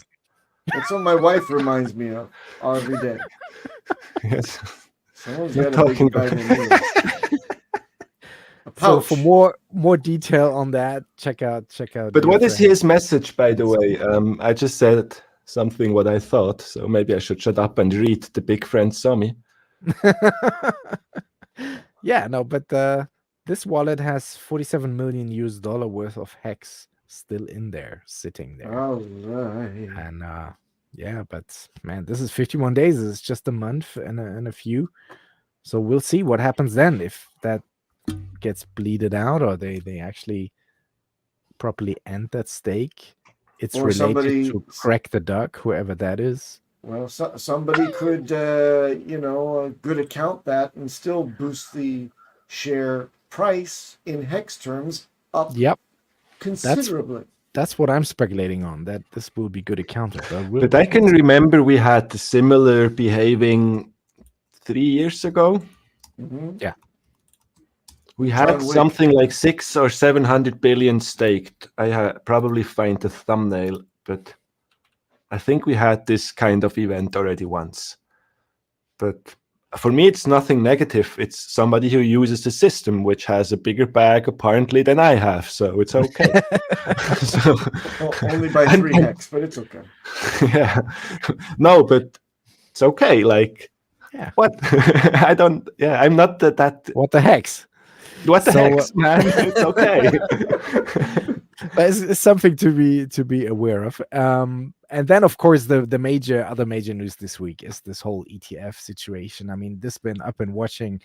That's what my wife reminds me of every day. Yes. Someone's You're got a bigger talking bag than me. A So pouch. for more detail on that, check out. But your what is friend. his message, by the way? I just said something what I thought, so maybe I should shut up and read the big friend Sami. Yeah, no, but this wallet has $47 million worth of hex still in there, sitting there. All right. And yeah, but man, this is 51 days. It's just a month and a few. So we'll see what happens then, if that gets bleeded out or they actually properly end that stake. It's Or related somebody- to Crack the Duck, whoever that is. Well, somebody could, good account that and still boost the share price in hex terms up Yep. considerably. That's what I'm speculating on, that this will be good accounted. But I can remember we had the similar behaving 3 years ago. Mhm. Yeah. We had John Wick. something like 600 or 700 billion staked. I probably find the thumbnail, but I think we had this kind of event already once. But for me, it's nothing negative. It's somebody who uses the system, which has a bigger bag apparently than I have, so it's okay. So, Well, only by 3 hex, but it's okay. yeah, no, but it's okay. Like, Yeah. what? I don't. Yeah, I'm not that. What the hex? What the So, heck, man? It's okay. But it's something to be aware of. And then, of course, the other major news this week is this whole ETF situation. I mean, this been up and watching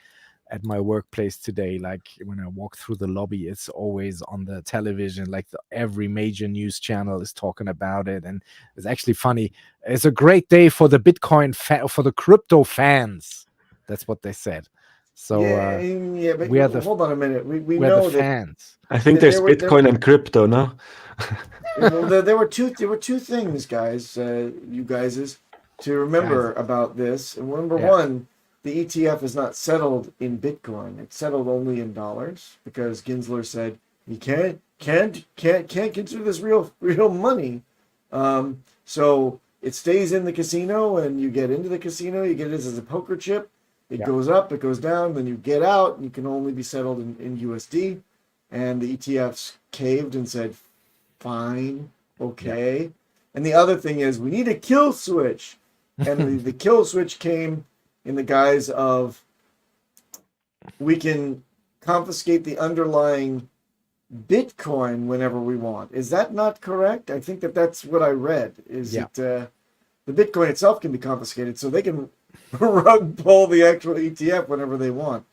at my workplace today. Like when I walk through the lobby, it's always on the television. Like every major news channel is talking about it, and it's actually funny. It's a great day for the Bitcoin for the crypto fans. That's what they said. So yeah, but we are the hold on a minute. We we're know the that fans. I think There there's were- Bitcoin and crypto, no? well, there were two things, guys. You guys is to remember about this. And number Yeah. one, the ETF is not settled in Bitcoin. It's settled only in dollars because Gensler said you can't consider this real money. So it stays in the casino, and you get into the casino. You get it as a poker chip. It Yeah. goes up, it goes down, then you get out, and you can only be settled in USD. And the ETFs caved and said, fine, okay. And the other thing is, we need a kill switch. And the kill switch came in the guise of, we can confiscate the underlying Bitcoin whenever we want. Is that not correct? I think that's what I read. Is Yeah. it the Bitcoin itself can be confiscated, so they can rug pull the actual ETF whenever they want.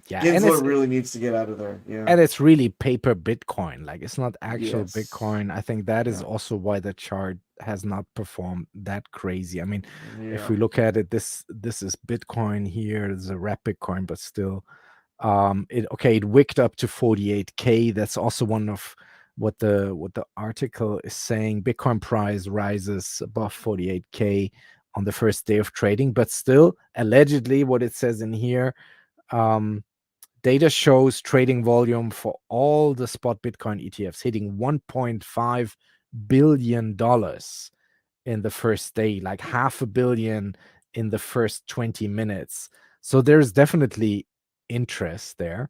Yeah, and Gensler it's, really needs to get out of there. Yeah. and it's really paper Bitcoin. Like it's not actual Yes. Bitcoin. I think that is Yeah. also why the chart has not performed that crazy. I mean, if Yeah. we look at it, this is Bitcoin here. It's a wrap Bitcoin, but still, it wicked up to 48K. That's also one of what the article is saying. Bitcoin price rises above 48K on the first day of trading, but still, allegedly, what it says in here. Data shows trading volume for all the spot Bitcoin ETFs hitting $1.5 billion in the first day, like $500 million in the first 20 minutes. So there's definitely interest there,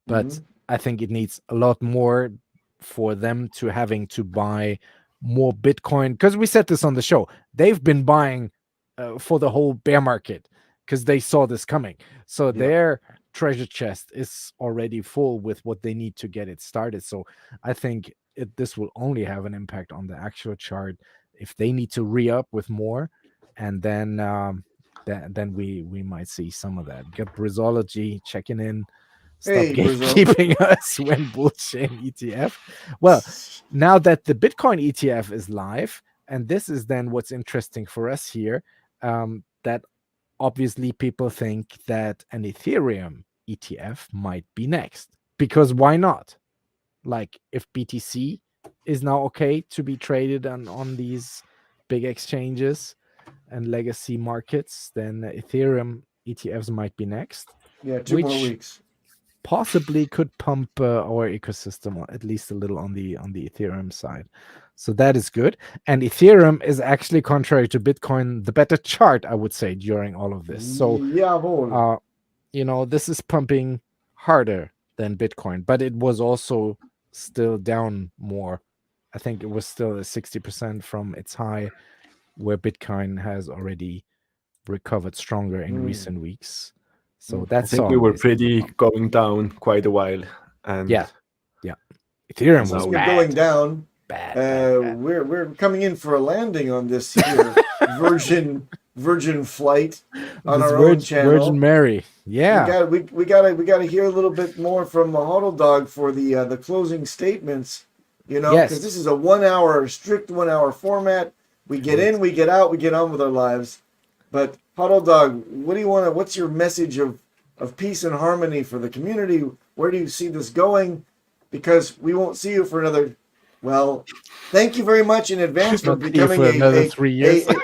but Mhm. I think it needs a lot more for them to having to buy more Bitcoin, because we said this on the show. They've been buying for the whole bear market because they saw this coming. So their treasure chest is already full with what they need to get it started. So I think this will only have an impact on the actual chart if they need to re-up with more, and then we might see some of that. Get Brizology checking in. Stop Hey, Brizzo. gatekeeping us when bullshit ETF. Well, now that the Bitcoin ETF is live, and this is then what's interesting for us here, that obviously people think that an Ethereum ETF might be next, because why not? Like if BTC is now okay to be traded on these big exchanges and legacy markets, then Ethereum ETFs might be next. Yeah, 2 more which- weeks. Possibly could pump our ecosystem at least a little on the Ethereum side. So that is good. And Ethereum is actually, contrary to Bitcoin, the better chart, I would say, during all of this. So Jawohl. this is pumping harder than Bitcoin, but it was also still down more. I think it was still 60% from its high, where Bitcoin has already recovered stronger in recent weeks. So I that's think all. we were pretty going down quite a while. And Yeah. Ethereum was Speaking of bad. going down, Bad. we're coming in for a landing on this here Virgin flight on This our own channel. Virgin Mary. Yeah. We gotta hear a little bit more from hodldog for the closing statements. Yes. because this is a strict 1 hour format. We get in, we get out, we get on with our lives. But hodldog, what's your message of peace and harmony for the community? Where do you see this going? Because we won't see you for another. Well, thank you very much in advance for Not see you becoming for another 3 years. I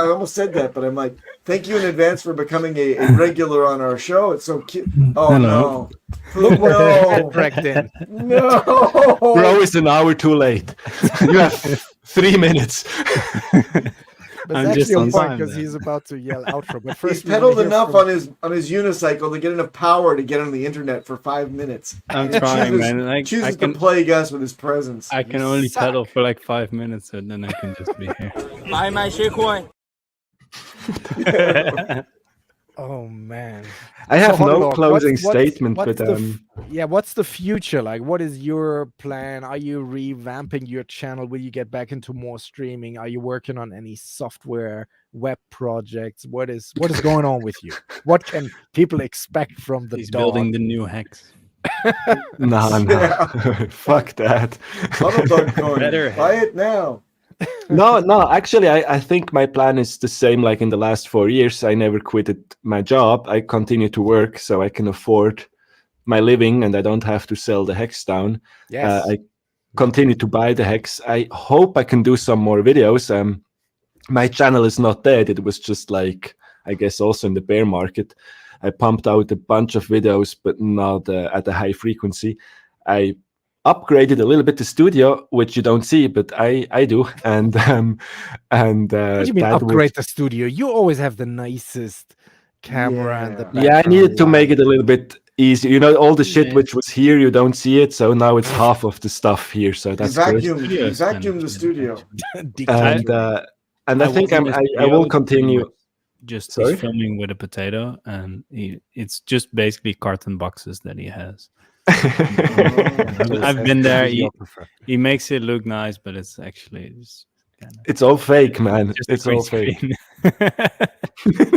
almost said that, but I'm like, thank you in advance for becoming a regular on our show. It's so cute. Oh Hello. no! Look what Had cracked in. no! Bro is an hour too late. You have 3 minutes. But I'm it's just actually on a point time because then. he's about to yell outro. But He's first, we pedaled wanna hear enough from- on his unicycle to get enough power to get on the internet for 5 minutes. I'm And he trying, chooses, man. I chooses can to plague us with his presence. I can You only suck. pedal for like 5 minutes, and then I can just be here.买学会。 Oh man. I have So, no Hodldog, closing what's- statement, what's but the yeah, what's the future like? What is your plan? Are you revamping your channel? Will you get back into more streaming? Are you working on any software, web projects? What is going on with you? What can people expect from the He's dog? building the new Hex. no, fuck that. HODLdog coin. Better. Buy it now. No, actually, I think my plan is the same like in the last 4 years. I never quitted my job. I continue to work so I can afford my living and I don't have to sell the Hex down. Yes. I continue to buy the Hex. I hope I can do some more videos. My channel is not dead. It was just like, I guess also in the bear market. I pumped out a bunch of videos, but not at a high frequency. I upgraded a little bit the studio, which you don't see, but I do. And What do you mean that upgrade the studio? You always have the nicest camera and the yeah, I needed to background make it a little bit easier. You know, all the shit Yeah. which was here, you don't see it. So now it's half of the stuff here. So He that's good. vacuumed the studio. And I think I will continue. Just Sorry? he's filming with a potato, and it's just basically carton boxes that he has. I've been there. He makes it look nice, but it's actually just kind of It's all fake, man. just a It's all green fake. screen.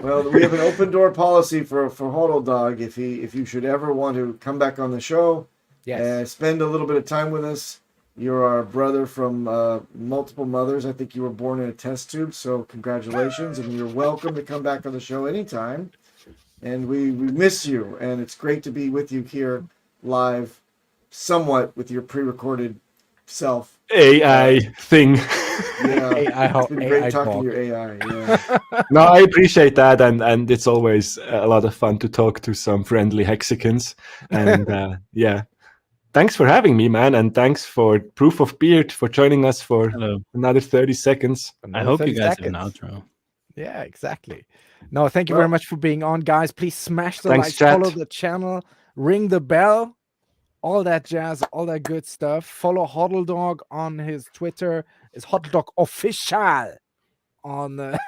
Well, we have an open door policy for HODLdog. If you should ever want to come back on the show, Yes. spend a little bit of time with us. You're our brother from multiple mothers. I think you were born in a test tube, so congratulations, and you're welcome to come back on the show anytime. And we miss you, and it's great to be with you here live, somewhat with your pre-recorded self. AI thing. Yeah, AI it's been great AI talking dog. to your AI. Yeah. No, I appreciate that, and it's always a lot of fun to talk to some friendly Hexicans. And yeah, thanks for having me, man, and thanks for Proof of Beard for joining us for Hello. another 30 seconds. I Another hope 30 you guys seconds. have an outro. Yeah, exactly. No, thank you very much for being on, guys. Please smash the Thanks, like, chat. follow the channel, ring the bell, all that jazz, all that good stuff. Follow HODLdog on his Twitter. It's HODLdog official on on the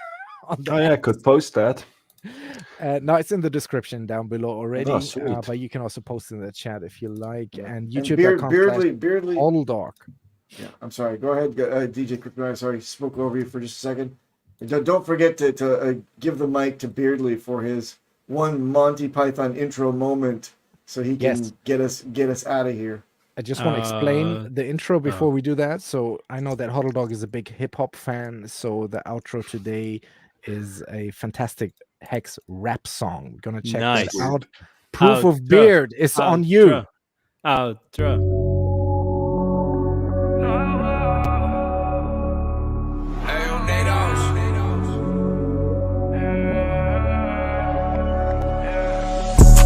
Oh yeah, I could post that. no, it's in the description down below already. Oh, sweet. But you can also post in the chat if you like. And And youtube.com/HODLdog. Beardly. Yeah, I'm sorry. Go ahead, DJ. Quickly, I'm sorry, spoke over you for just a second. Don't forget to give the mic to Beardly for his one Monty Python intro moment, so he can get us out of here. I just want to explain the intro before we do that. So I know that HODLdog is a big hip hop fan. So the outro today is a fantastic Hex rap song. We're gonna check Nice. that out. Proof of Outro. Beard is on you. Outro.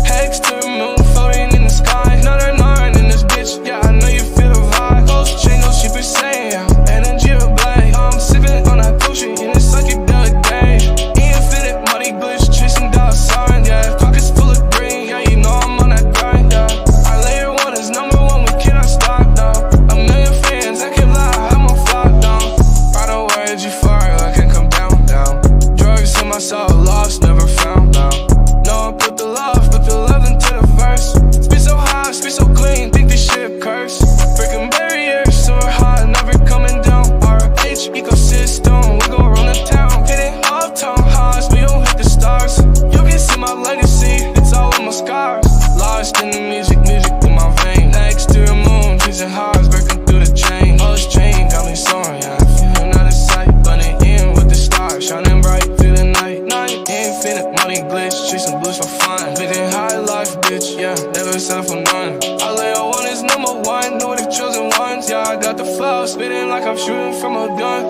Hex to the moon, floating in the sky. Another 9 in this bitch, yeah, I know you feel the vibe. Pulschain, no shit, saying, yeah, energy of black. I'm sipping on that potion, and it's like it the other day. Infinite money glitch, chasing dollar sign, yeah. Pockets full of green, yeah, you know I'm on that grind, yeah. Our layer 1 is #1, we cannot stop, though. A million fans, I can't lie, I'm on fly, down. By the words you fire, I can come down, down. Drugs in my soul, lost, never found, down. No, I put the love into the verse. Spit so high, spit so clean, think this shit cursed. Breaking barriers, so high, never coming down. RH ecosystem, we go run the town. Hitting uptown highs, we don't hit the stars. You can see my legacy, it's all in my scars. Lost in the music in my vein. Next to the moon, chasing highs, breaking through the chain. Chain got me soaring, yeah, feeling out of sight. Blending in with the stars, shining bright through the night. Infinite money glitch, chasing blues for fun. Living high life, bitch, yeah, never settle for none. Our layer 1 is #1, know the chosen ones. Yeah, I got the flow, spitting like I'm shooting from a gun.